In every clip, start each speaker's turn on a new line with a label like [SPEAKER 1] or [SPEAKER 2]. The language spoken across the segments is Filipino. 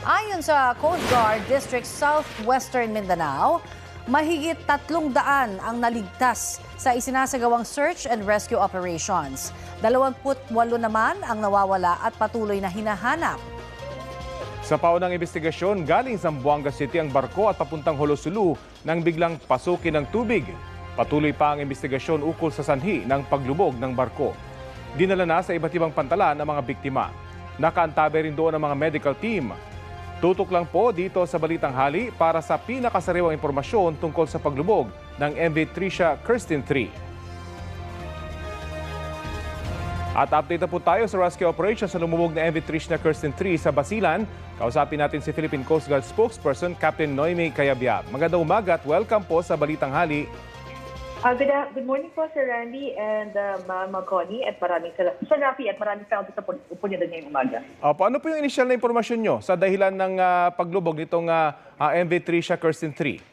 [SPEAKER 1] Ayon sa Coast Guard District Southwestern Mindanao, mahigit 300 ang naligtas sa isinasagawang search and rescue operations. 28 naman ang nawawala at patuloy na hinahanap.
[SPEAKER 2] Sa paunang investigasyon, galing Zamboanga City ang barko at papuntang Holosulu nang biglang pasukin ng tubig. Patuloy pa ang investigasyon ukol sa sanhi ng paglubog ng barko. Dinala na sa iba't ibang pantalan ang mga biktima. Nakaantabi rin doon ang mga medical team. Tutok lang po dito sa Balitang Hali para sa pinakasariwang impormasyon tungkol sa paglubog ng MV Tricia Kirsten 3. At update na po tayo sa rescue operation sa lumubog na MV Tricia Kirsten 3 sa Basilan. Kausapin natin si Philippine Coast Guard spokesperson Captain Noemi Cayabyab. Magandang umaga at welcome po sa Balitang Hali.
[SPEAKER 3] Good morning po, Sir Randy and Ma'am Connie at maraming Sir Rafi at maraming salamat sa upunyadan ngayong umaga.
[SPEAKER 2] Ano po yung initial na impormasyon nyo sa dahilan ng paglubog nitong MV Tricia Kirsten 3?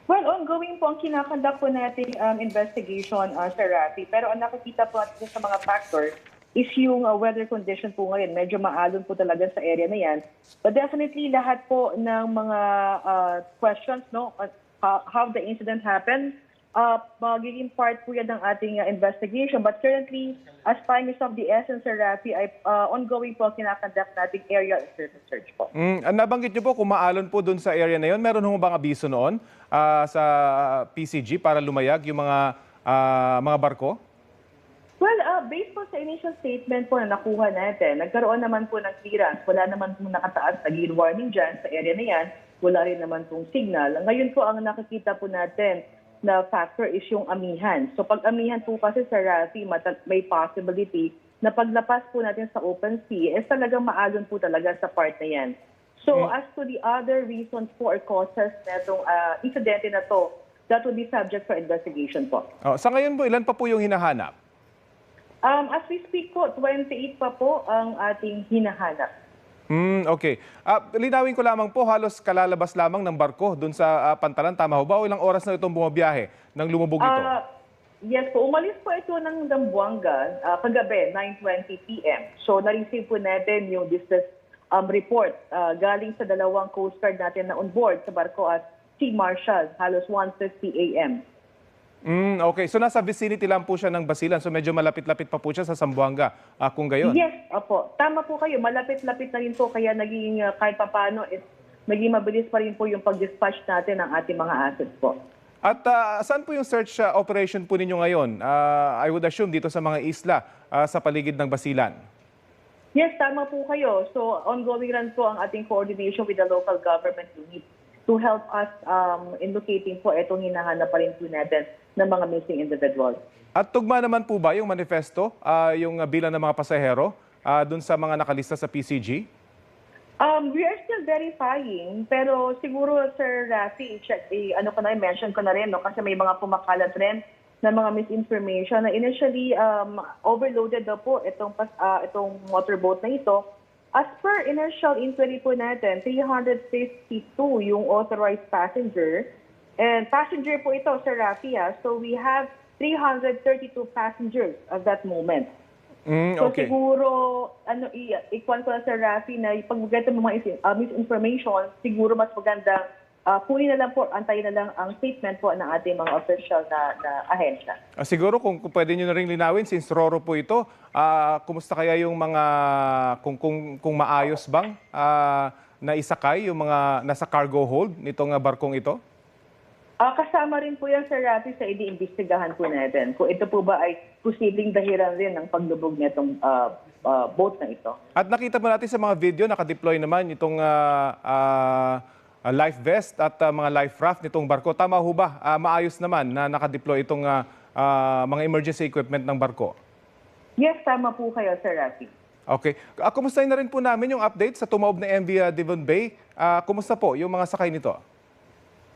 [SPEAKER 3] Well, ongoing po ang kinakandak po nating investigation, Sir Rafi. Pero ang nakikita po natin sa mga factors is yung weather condition po ngayon. Medyo maalon po talaga sa area na yan. But definitely lahat po ng mga questions, no, how the incident happened, magiging part po yan ng ating investigation. But currently, as time is of the essence, Sir Rafi, ay ongoing po ang kinakandak nating area search po.
[SPEAKER 2] Nabanggit niyo po kung maalon po dun sa area na yon, meron ho bang abiso noon sa PCG para lumayag yung mga barko?
[SPEAKER 3] Well, based po sa initial statement po na nakuha natin, nagkaroon naman po ng clearance. Wala naman po nakataas na gale warning dyan sa area na yan. Wala rin naman pong signal. Ngayon po ang nakikita po natin na factor is yung amihan. So pag amihan po kasi sa Rafi, may possibility na paglapas po natin sa open sea, talagang maalon po talaga sa part na yan. So as to the other reasons po or causes na itong insidente na to, that would be subject for investigation po.
[SPEAKER 2] Sa ngayon po, ilan pa po yung hinahanap?
[SPEAKER 3] As we speak po, 28 pa po ang ating hinahanap.
[SPEAKER 2] Okay. Linawin ko lamang po, halos kalalabas lamang ng barko dun sa pantalan. Tama ho ba? O ilang oras na itong bumabiyahe nang lumubog ito?
[SPEAKER 3] Yes po. Umalis po ito ng Zamboanga kagabi, 9:20 p.m. So, na-receive po natin yung distress report galing sa dalawang Coast Guard natin na on board sa barko at Sea Marshal, halos 1:50 a.m.
[SPEAKER 2] Okay. So, nasa vicinity lang po siya ng Basilan. So, medyo malapit-lapit pa po siya sa Zamboanga kung gayon.
[SPEAKER 3] Yes, opo. Tama po kayo. Malapit-lapit na rin po. Kaya naging kahit papano, naging mabilis pa rin po yung pag-dispatch natin ng ating mga assets po.
[SPEAKER 2] At saan po yung search operation po ninyo ngayon? I would assume dito sa mga isla sa paligid ng Basilan.
[SPEAKER 3] Yes, tama po kayo. So, ongoing rin po ang ating coordination with the local government unit to help us in locating po itong hinahanap pa rin po natin ng mga missing individuals.
[SPEAKER 2] At tugma naman po ba yung manifesto, yung bilang ng mga pasahero dun sa mga nakalista sa PCG?
[SPEAKER 3] We are still verifying, pero siguro, Sir Rafi, mention ko na rin, no, kasi may mga pumakalat rin na mga misinformation na initially overloaded daw po itong motorboat na ito. As per initial inquiry po natin, 352 yung authorized passenger. And passenger po ito, Sir Rafi. So we have 332 passengers at that moment. So
[SPEAKER 2] Okay.
[SPEAKER 3] siguro, ikuan ko na, Sir Rafi, na pag maganda ng mga misinformation, siguro mas maganda kunin na lang po, antayin na lang ang statement po ng ating mga official na ahensya.
[SPEAKER 2] Siguro kung pwede nyo na rin linawin, since Roro po ito, kumusta kaya yung mga, kung maayos bang na isakay yung mga nasa cargo hold nitong barkong ito?
[SPEAKER 3] Kasama rin po yan, Sir Rafi, sa iniimbestigahan po natin. Kung ito po ba ay posibleng dahilan rin ng paglubog nitong boat na ito.
[SPEAKER 2] At nakita mo natin sa mga video, nakadeploy naman itong life vest at mga life raft nitong barko. Tama ho ba? Maayos naman na nakadeploy itong mga emergency equipment ng barko?
[SPEAKER 3] Yes, tama po kayo, Sir Rafi.
[SPEAKER 2] Okay. Kumustahin na rin po namin yung update sa tumaob na MV Devon Bay. Kumusta po yung mga sakay nito?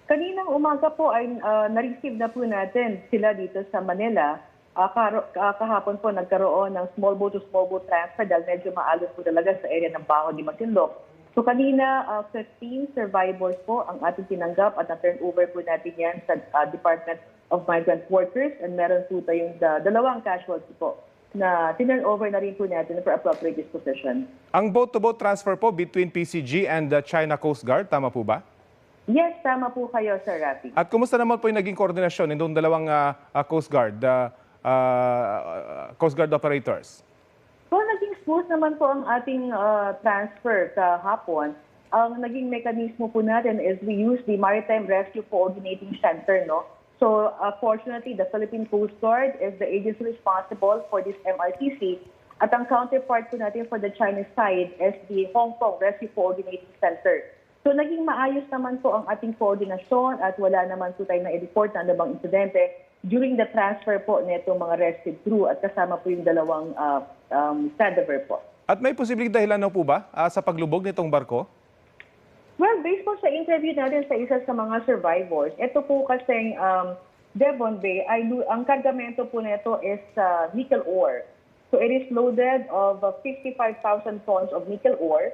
[SPEAKER 3] Kaninang umaga po ay na-receive na po natin sila dito sa Manila. Kahapon po nagkaroon ng small boat to small boat transfer dahil medyo maalon po talaga sa area ng Baho de Masinloc. So kanina, 15 survivors po ang ating tinanggap at na-turn over po natin yan sa Department of Migrant Workers and meron po tayong dalawang casualty po na tinurn over na rin po natin for appropriate disposition.
[SPEAKER 2] Ang boat-to-boat transfer po between PCG and the China Coast Guard, tama po ba?
[SPEAKER 3] Yes, tama po kayo, Sir Rafi.
[SPEAKER 2] At kumusta naman po yung naging koordinasyon nitong dalawang Coast Guard operators?
[SPEAKER 3] So, naging smooth naman po ang ating transfer kahapon. Ang naging mekanismo po natin is we use the Maritime Rescue Coordinating Center, no? So, fortunately, the Philippine Coast Guard is the agency responsible for this MRTC. At ang counterpart po natin for the Chinese side is the Hong Kong Rescue Coordinating Center. So, naging maayos naman po ang ating koordinasyon at wala naman po tayo na-report na anumang insidente during the transfer po nitong mga rescue crew at kasama po yung dalawang standover po.
[SPEAKER 2] At may posibleng dahilan na po ba sa paglubog nitong barko?
[SPEAKER 3] Well, based po sa interview natin sa isa sa mga survivors, ito po kasing Devon Bay, ang kargamento po nito is nickel ore. So it is loaded of 55,000 tons of nickel ore.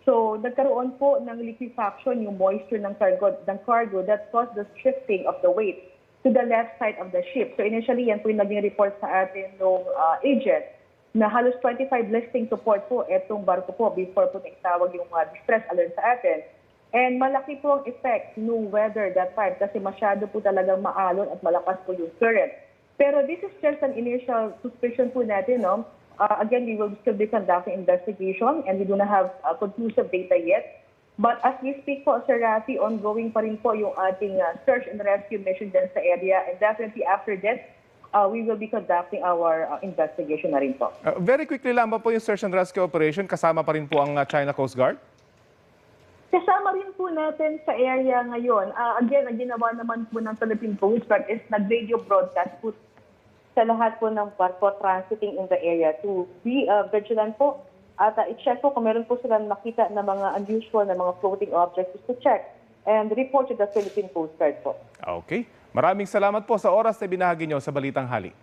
[SPEAKER 3] So nagkaroon po ng liquefaction yung moisture ng cargo that caused the shifting of the weight to the left side of the ship. So initially, yan po yung naging report sa atin ng agent na halos 25 listing support po itong barko po before po itawag yung distress alert sa atin. And malaki po ang effect ng weather that time kasi masyado po talagang maalon at malakas po yung current. Pero this is just an initial suspicion po natin, no? Again, we will still be conducting investigation and we do not have conclusive data yet. But as we speak po, Sir Rafi, ongoing pa rin po yung ating search and rescue mission dyan sa area. And definitely after this, we will be conducting our investigation na rin po.
[SPEAKER 2] Very quickly lang ba po yung search and rescue operation? Kasama pa rin po ang China Coast Guard?
[SPEAKER 3] Kasama rin po natin sa area ngayon. Again, ang ginawa naman po ng Philippine Coast Guard is nag-radio broadcast po sa lahat po ng barko transiting in the area to be vigilant po at i-check po kung meron po silang nakita na mga unusual na mga floating objects to check and report to the Philippine Coast Guard po.
[SPEAKER 2] Okay. Maraming salamat po sa oras na binahagi nyo sa Balitang Hali.